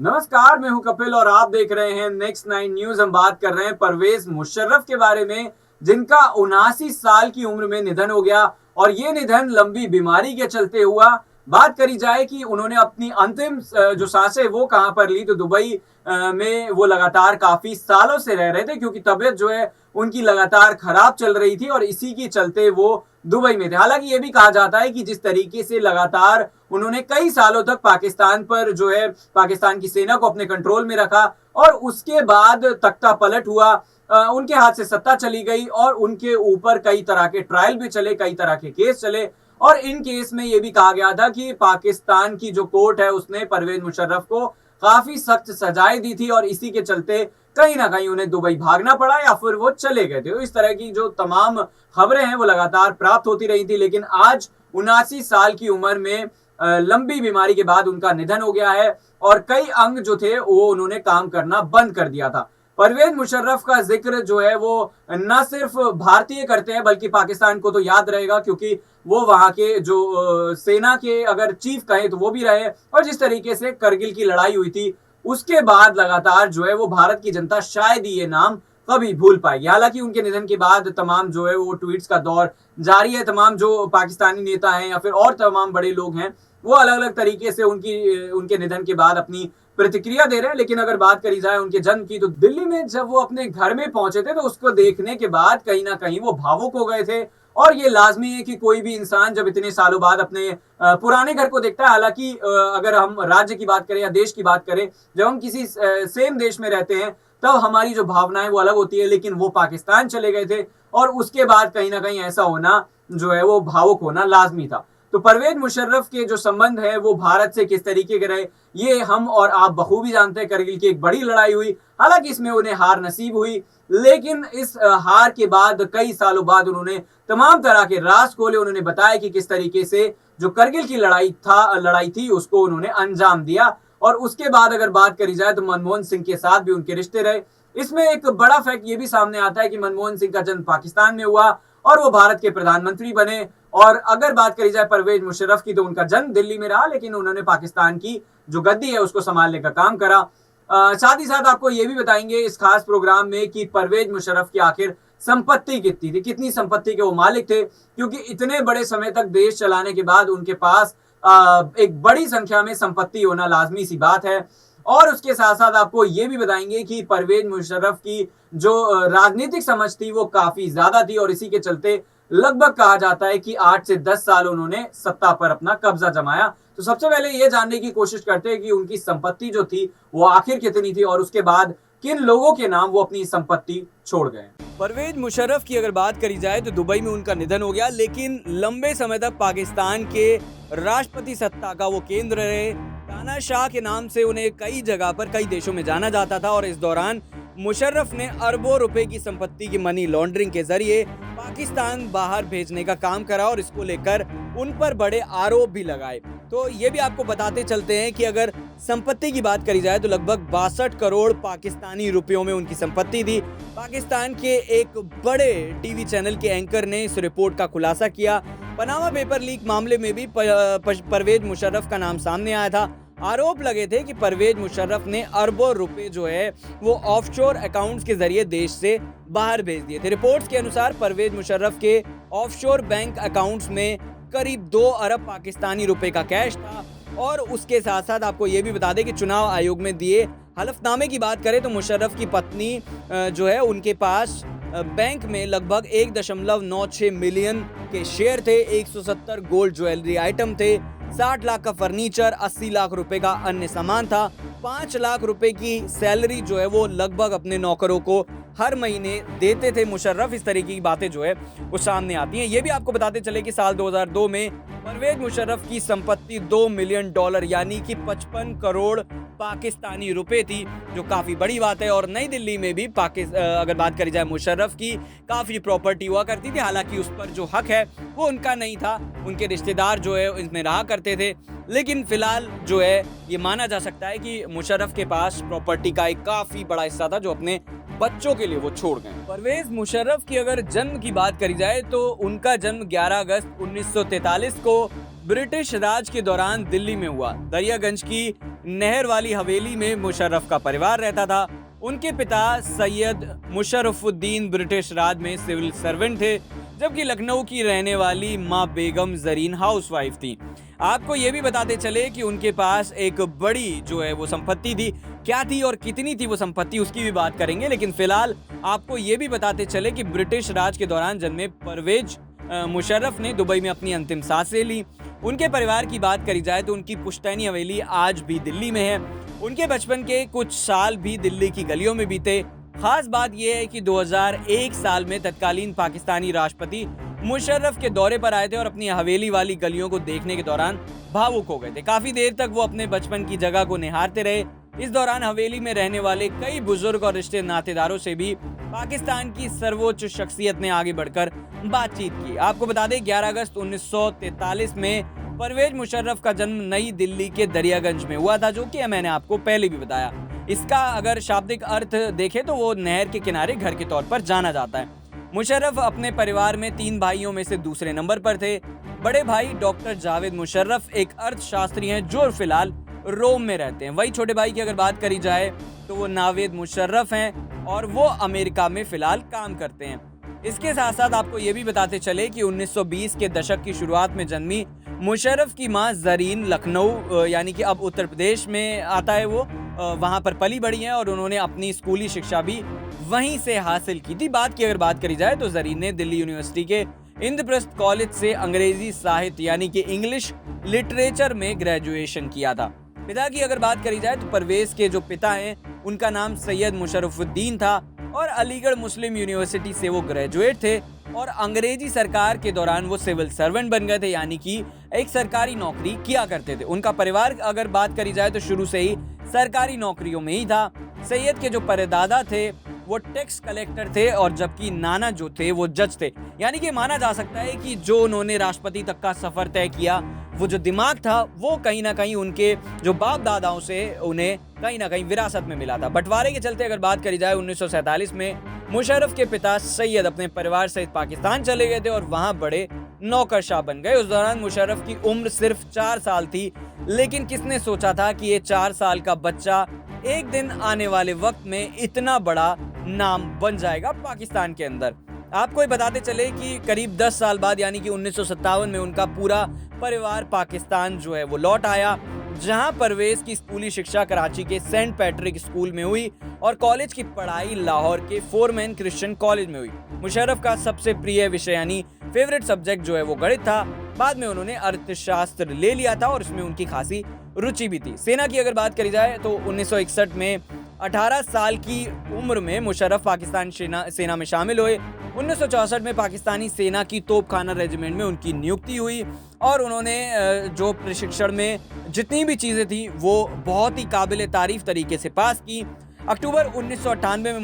नमस्कार, मैं हूं कपिल और आप देख रहे हैं नेक्स्ट 9 न्यूज। हम बात कर रहे हैं परवेज मुशर्रफ के बारे में, जिनका 79 साल की उम्र में निधन हो गया और ये निधन लंबी बीमारी के चलते हुआ। बात करी जाए कि उन्होंने अपनी अंतिम जो सांसें वो कहां पर ली, तो दुबई में वो लगातार काफी सालों से रह रहे थे, क्योंकि तबीयत जो है उनकी लगातार खराब चल रही थी और इसी के चलते वो दुबई में थे। हालांकि ये भी कहा जाता है कि जिस तरीके से लगातार उन्होंने कई सालों तक पाकिस्तान पर जो है पाकिस्तान की सेना को अपने कंट्रोल में रखा और उसके बाद तख्ता पलट हुआ, उनके हाथ से सत्ता चली गई और उनके ऊपर कई तरह के ट्रायल भी चले, कई तरह के केस चले। और इन केस में यह भी कहा गया था कि पाकिस्तान की जो कोर्ट है उसने परवेज मुशर्रफ को काफी सख्त सजाएं दी थी और इसी के चलते कहीं ना कहीं उन्हें दुबई भागना पड़ा या फिर वो चले गए थे। इस तरह की जो तमाम खबरें हैं वो लगातार प्राप्त होती रही थी, लेकिन आज 79 साल की उम्र में लंबी बीमारी के बाद उनका निधन हो गया है और कई अंग जो थे वो उन्होंने काम करना बंद कर दिया था। परवेज मुशर्रफ का जिक्र जो है वो न सिर्फ भारतीय करते हैं बल्कि पाकिस्तान को तो याद रहेगा, क्योंकि वो वहां के जो सेना के अगर चीफ कहें तो वो भी रहे और जिस तरीके से करगिल की लड़ाई हुई थी उसके बाद लगातार जो है वो भारत की जनता शायद ही ये नाम कभी भूल पाएगी। हालांकि उनके निधन के बाद तमाम जो है वो ट्वीट्स का दौर जारी है। तमाम जो पाकिस्तानी नेता हैं या फिर और तमाम बड़े लोग हैं वो अलग अलग तरीके से उनके निधन के बाद अपनी प्रतिक्रिया दे रहे हैं। लेकिन अगर बात करी जाए उनके जन्म की, तो दिल्ली में जब वो अपने घर में पहुंचे थे तो उसको देखने के बाद कहीं ना कहीं वो भावुक हो गए थे। और ये लाजमी है कि कोई भी इंसान जब इतने सालों बाद अपने पुराने घर को देखता है, हालांकि अगर हम राज्य की बात करें या देश की बात करें, जब हम किसी सेम देश में रहते हैं तब हमारी जो भावनाएं वो अलग होती है, लेकिन वो पाकिस्तान चले गए थे और उसके बाद कहीं ना कहीं ऐसा होना जो है वो भावुक होना लाजमी था। तो परवेज मुशर्रफ के जो संबंध है वो भारत से किस तरीके के रहे ये हम और आप बखूबी जानते हैं। करगिल की एक बड़ी लड़ाई हुई, हालांकि इसमें उन्हें हार नसीब हुई, लेकिन इस हार के बाद कई सालों बाद उन्होंने तमाम तरह के राज खोले। उन्होंने बताया कि किस तरीके से जो करगिल की लड़ाई थी उसको उन्होंने अंजाम दिया। और उसके बाद अगर बात करी जाए तो मनमोहन सिंह के साथ भी उनके रिश्ते रहे। इसमें एक बड़ा फैक्ट ये भी सामने आता है कि मनमोहन सिंह का जन्म पाकिस्तान में हुआ और वो भारत के प्रधानमंत्री बने। और अगर बात करी जाए परवेज मुशर्रफ की, तो उनका जन्म दिल्ली में रहा, लेकिन उन्होंने पाकिस्तान की जो गद्दी है उसको संभालने का काम करा। साथ ही साथ आपको ये भी बताएंगे इस खास प्रोग्राम में कि परवेज मुशर्रफ की आखिर संपत्ति कितनी थी, कितनी संपत्ति के वो मालिक थे, क्योंकि इतने बड़े समय तक देश चलाने के बाद उनके पास एक बड़ी संख्या में संपत्ति होना लाजमी सी बात है। और उसके साथ साथ आपको ये भी बताएंगे कि परवेज मुशर्रफ की जो राजनीतिक समझ थी वो काफी ज्यादा थी और इसी के चलते लगभग कहा जाता है कि 8 से 10 साल उन्होंने सत्ता पर अपना कब्जा जमाया। तो सबसे पहले ये जानने की कोशिश करते हैं कि उनकी संपत्ति जो थी वो आखिर कितनी थी और उसके बाद किन लोगों के नाम वो अपनी संपत्ति छोड़ गए। परवेज मुशर्रफ की अगर बात करी जाए तो दुबई में उनका निधन हो गया, लेकिन लंबे समय तक पाकिस्तान के राष्ट्रपति सत्ता का वो केंद्र रहे। तानाशाह के नाम से उन्हें कई जगह पर कई देशों में जाना जाता था और इस दौरान मुशर्रफ ने अरबों रुपए की संपत्ति की मनी लॉन्ड्रिंग के जरिए पाकिस्तान बाहर भेजने का काम करा और इसको लेकर उन पर बड़े आरोप भी लगाए। तो ये भी आपको बताते चलते हैं कि अगर संपत्ति की बात करी जाए तो लगभग 62 करोड़ पाकिस्तानी रुपयों में उनकी संपत्ति थी। पाकिस्तान के एक बड़े टीवी चैनल के एंकर ने इस रिपोर्ट का खुलासा किया। पनामा पेपर लीक मामले में भी परवेज मुशर्रफ का नाम सामने आया था। आरोप लगे थे कि परवेज मुशर्रफ ने अरबों रुपए जो है वो ऑफशोर अकाउंट्स के जरिए देश से बाहर भेज दिए थे। रिपोर्ट्स के अनुसार परवेज मुशर्रफ के ऑफशोर बैंक अकाउंट्स में करीब 2 अरब पाकिस्तानी रुपए का कैश था। और उसके साथ साथ आपको ये भी बता दें कि चुनाव आयोग में दिए हलफनामे की बात करें तो मुशर्रफ की पत्नी जो है उनके पास बैंक में लगभग 1.96 मिलियन के शेयर थे, 170 गोल्ड ज्वेलरी आइटम थे, 60 लाख का फर्नीचर, 80 लाख रुपए का अन्य सामान था, 5 लाख रुपए की सैलरी जो है वो लगभग अपने नौकरों को हर महीने देते थे मुशर्रफ। इस तरीके की बातें जो है वो सामने आती हैं। ये भी आपको बताते चले कि साल 2002 में परवेज मुशर्रफ की संपत्ति $2 मिलियन यानी कि 55 करोड़ पाकिस्तानी रुपए थी, जो काफी बड़ी बात है। और नई दिल्ली में भी अगर बात करी जाए मुशर्रफ की काफी प्रॉपर्टी हुआ करती थी, हालांकि उस पर जो हक है वो उनका नहीं था, उनके रिश्तेदार जो है इसमें रहा करते थे। लेकिन फिलहाल जो है ये माना जा सकता है कि मुशर्रफ के पास प्रॉपर्टी का एक काफी बड़ा हिस्सा था जो अपने बच्चों के लिए वो छोड़ गए। परवेज मुशर्रफ की अगर जन्म की बात करी जाए तो उनका जन्म 11 अगस्त 1943 को ब्रिटिश राज के दौरान दिल्ली में हुआ। दरियागंज की नहर वाली हवेली में मुशर्रफ का परिवार रहता था। उनके पिता सैयद मुशर्रफुद्दीन ब्रिटिश राज में सिविल सर्वेंट थे, जबकि लखनऊ की रहने वाली माँ बेगम जरीन हाउसवाइफ थी। आपको ये भी बताते चले कि उनके पास एक बड़ी जो है वो संपत्ति थी। क्या थी और कितनी थी वो संपत्ति, उसकी भी बात करेंगे, लेकिन फिलहाल आपको ये भी बताते चले कि ब्रिटिश राज के दौरान जन्मे परवेज मुशर्रफ ने दुबई में अपनी अंतिम सांसें ली। उनके परिवार की बात करी जाए तो उनकी पुश्तैनी हवेली आज भी दिल्ली में है। उनके बचपन के कुछ साल भी दिल्ली की गलियों में बीते। खास बात यह है कि 2001 साल में तत्कालीन पाकिस्तानी राष्ट्रपति मुशर्रफ के दौरे पर आए थे और अपनी हवेली वाली गलियों को देखने के दौरान भावुक हो गए थे। काफी देर तक वो अपने बचपन की जगह को निहारते रहे। इस दौरान हवेली में रहने वाले कई बुजुर्ग और रिश्ते नातेदारों से भी पाकिस्तान की सर्वोच्च शख्सियत ने आगे बढ़कर बातचीत की। आपको बता दें 11 अगस्त 1943 में परवेज मुशर्रफ का जन्म नई दिल्ली के दरियागंज में हुआ था, जो कि मैंने आपको पहले भी बताया। इसका अगर शाब्दिक अर्थ देखें तो वो नहर के किनारे घर के तौर पर जाना जाता है। मुशर्रफ अपने परिवार में 3 भाइयों में से दूसरे नंबर पर थे। बड़े भाई डॉक्टर जावेद मुशर्रफ एक अर्थशास्त्री हैं जो फिलहाल रोम में रहते हैं। वही छोटे भाई की अगर बात करी जाए तो वो नावेद मुशर्रफ हैं और वो अमेरिका में फिलहाल काम करते हैं। इसके साथ साथ आपको ये भी बताते चले कि 1920 के दशक की शुरुआत में जन्मी मुशर्रफ की मां जरीन लखनऊ यानी कि अब उत्तर प्रदेश में आता है, वो वहां पर पली बड़ी हैं और उन्होंने अपनी स्कूली शिक्षा भी वहीं से हासिल की थी। बात की अगर बात करी जाए तो जरीन ने दिल्ली यूनिवर्सिटी के इंद्रप्रस्थ कॉलेज से अंग्रेजी साहित्य यानी कि इंग्लिश लिटरेचर में ग्रेजुएशन किया था। पिता की अगर बात करी जाए तो परवेज के जो पिता हैं उनका नाम सैयद मुशर्रफुद्दीन था और अलीगढ़ मुस्लिम यूनिवर्सिटी से वो ग्रेजुएट थे और अंग्रेजी सरकार के दौरान वो सिविल सर्वेंट बन गए थे, यानी कि एक सरकारी नौकरी किया करते थे। उनका परिवार अगर बात करी जाए तो शुरू से ही सरकारी नौकरियों में ही था। सैयद के जो परदादा थे वो टैक्स कलेक्टर थे और जबकि नाना जो थे वो जज थे, यानी कि माना जा सकता है कि जो उन्होंने राष्ट्रपति तक का सफर तय किया वो जो दिमाग था वो कहीं ना कहीं उनके जो बाप दादाओं से उन्हें कहीं ना कहीं विरासत में मिला था। बंटवारे के चलते अगर बात करी जाए 1947 में मुशर्रफ के पिता सैयद अपने परिवार सहित पाकिस्तान चले गए थे और वहां बड़े नौकरशाह बन गए। उस दौरान मुशर्रफ की उम्र सिर्फ 4 साल थी, लेकिन किसने सोचा था कि ये 4 साल का बच्चा एक दिन आने वाले वक्त में इतना बड़ा नाम बन जाएगा पाकिस्तान के अंदर। आपको ये बताते चले कि करीब 10 साल बाद यानी कि 1957 में उनका पूरा परिवार पाकिस्तान जो है वो लौट आया, जहां परवेज की स्कूली शिक्षा कराची के सेंट पैट्रिक स्कूल में हुई और कॉलेज की पढ़ाई लाहौर के फोरमैन क्रिश्चियन कॉलेज में हुई। मुशर्रफ का सबसे प्रिय विषय यानी फेवरेट सब्जेक्ट जो है वो गणित था। बाद में उन्होंने अर्थशास्त्र ले लिया था और इसमें उनकी खासी रुचि भी थी। सेना की अगर बात करी जाए तो 1961 में 18 साल की उम्र में मुशर्रफ पाकिस्तान सेना में शामिल हुए। 1964 में पाकिस्तानी सेना की तोपखाना रेजिमेंट में उनकी नियुक्ति हुई और उन्होंने जो प्रशिक्षण में जितनी भी चीज़ें थी वो बहुत ही काबिल तारीफ तरीके से पास की। अक्टूबर 1998 में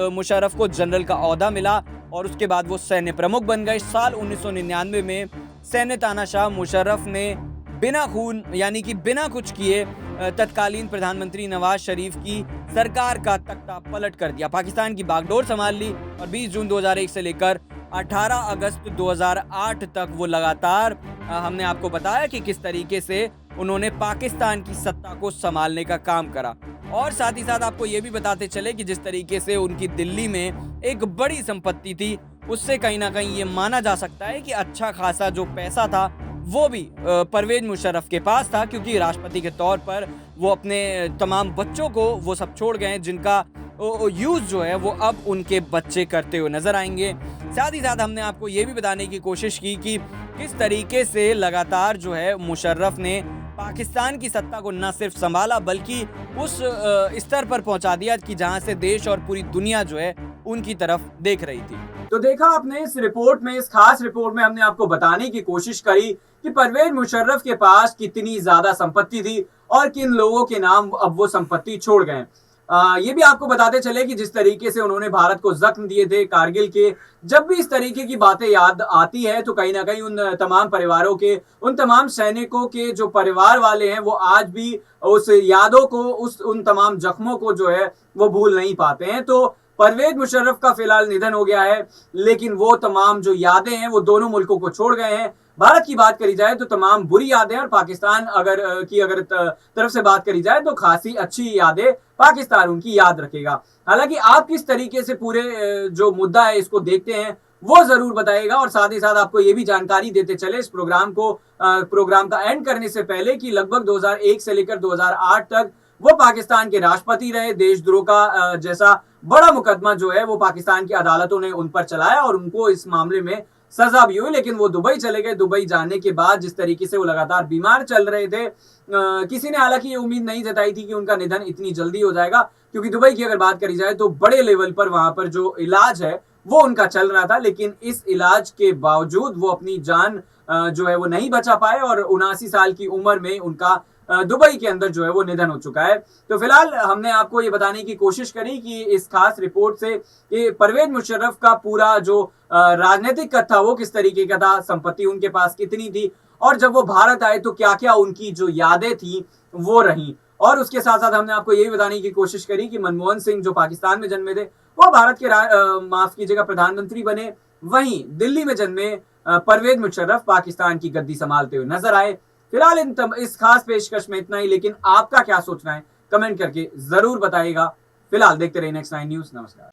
मुशर्रफ को जनरल का ओहदा मिला और उसके बाद वो सैन्य प्रमुख बन गए। साल 1999 में सैन्य तानाशाह मुशर्रफ ने बिना खून यानी कि बिना कुछ किए तत्कालीन प्रधानमंत्री नवाज शरीफ की सरकार का तख्ता पलट कर दिया, पाकिस्तान की बागडोर संभाल ली और 20 जून 2001 से लेकर 18 अगस्त 2008 तक वो लगातार हमने आपको बताया कि किस तरीके से उन्होंने पाकिस्तान की सत्ता को संभालने का काम करा। और साथ ही साथ आपको ये भी बताते चले कि जिस तरीके से उनकी दिल्ली में एक बड़ी संपत्ति थी, उससे कहीं ना कहीं ये माना जा सकता है कि अच्छा खासा जो पैसा था वो भी परवेज मुशर्रफ के पास था, क्योंकि राष्ट्रपति के तौर पर वो अपने तमाम बच्चों को वो सब छोड़ गए जिनका यूज जो है वो अब उनके बच्चे करते हुए नजर आएंगे। साथ ही साथ हमने आपको ये भी बताने की कोशिश की कि किस तरीके से लगातार जो है मुशर्रफ ने पाकिस्तान की सत्ता को न सिर्फ संभाला बल्कि उस स्तर पर पहुंचा दिया कि जहां से देश और पूरी दुनिया जो है उनकी तरफ देख रही थी। तो देखा आपने इस रिपोर्ट में, इस खास रिपोर्ट में हमने आपको बताने की कोशिश करी कि परवेज मुशर्रफ के पास कितनी ज्यादा संपत्ति थी और किन लोगों के नाम अब वो संपत्ति छोड़ गए। ये भी आपको बताते चले कि जिस तरीके से उन्होंने भारत को जख्म दिए थे कारगिल के, जब भी इस तरीके की बातें याद आती है तो कहीं ना कहीं उन तमाम परिवारों के, उन तमाम सैनिकों के जो परिवार वाले हैं वो आज भी उस यादों को, उन तमाम जख्मों को जो है वो भूल नहीं पाते हैं। तो परवेज मुशर्रफ का फिलहाल निधन हो गया है, लेकिन वो तमाम जो यादें हैं वो दोनों मुल्कों को छोड़ गए हैं। भारत की बात करी जाए तो तमाम बुरी यादें, और पाकिस्तान अगर तरफ से बात करी जाए तो खासी अच्छी यादें पाकिस्तान उनकी याद रखेगा। हालांकि आप किस तरीके से पूरे जो मुद्दा है इसको देखते हैं वो जरूर बताइएगा, और साथ ही साथ आपको ये भी जानकारी देते चले इस प्रोग्राम का एंड करने से पहले कि लगभग 2001 से लेकर 2008 तक वो पाकिस्तान के राष्ट्रपति रहे। देशद्रोह का जैसा बड़ा मुकदमा जो है वो पाकिस्तान की अदालतों ने उन पर चलाया और उनको इस मामले में सजा भी हुई, लेकिन वो दुबई चले गए। दुबई जाने के बाद जिस तरीके से वो लगातार बीमार चल रहे थे, किसी ने हालांकि ये उम्मीद नहीं जताई थी कि उनका निधन इतनी जल्दी हो जाएगा, क्योंकि दुबई की अगर बात करी जाए तो बड़े लेवल पर वहां पर जो इलाज है वो उनका चल रहा था, लेकिन इस इलाज के बावजूद वो अपनी जान जो है वो नहीं बचा पाए और 79 साल की उम्र में उनका दुबई के अंदर जो है वो निधन हो चुका है। तो फिलहाल हमने आपको ये बताने की कोशिश करी कि इस खास रिपोर्ट से कि परवेज मुशर्रफ का पूरा जो राजनीतिक कद था वो किस तरीके का था, संपत्ति उनके पास कितनी थी, और जब वो भारत आए तो क्या क्या उनकी जो यादें थी वो रही। और उसके साथ साथ हमने आपको ये भी बताने की कोशिश करी कि मनमोहन सिंह जो पाकिस्तान में जन्मे थे वो भारत के माफ कीजिएगा प्रधानमंत्री बने, वहीं दिल्ली में जन्मे परवेज मुशर्रफ पाकिस्तान की गद्दी संभालते हुए नजर आए। फिलहाल इस खास पेशकश में इतना ही, लेकिन आपका क्या सोचना है कमेंट करके जरूर बताइएगा। फिलहाल देखते रहिए नेक्स्ट 9 न्यूज। नमस्कार।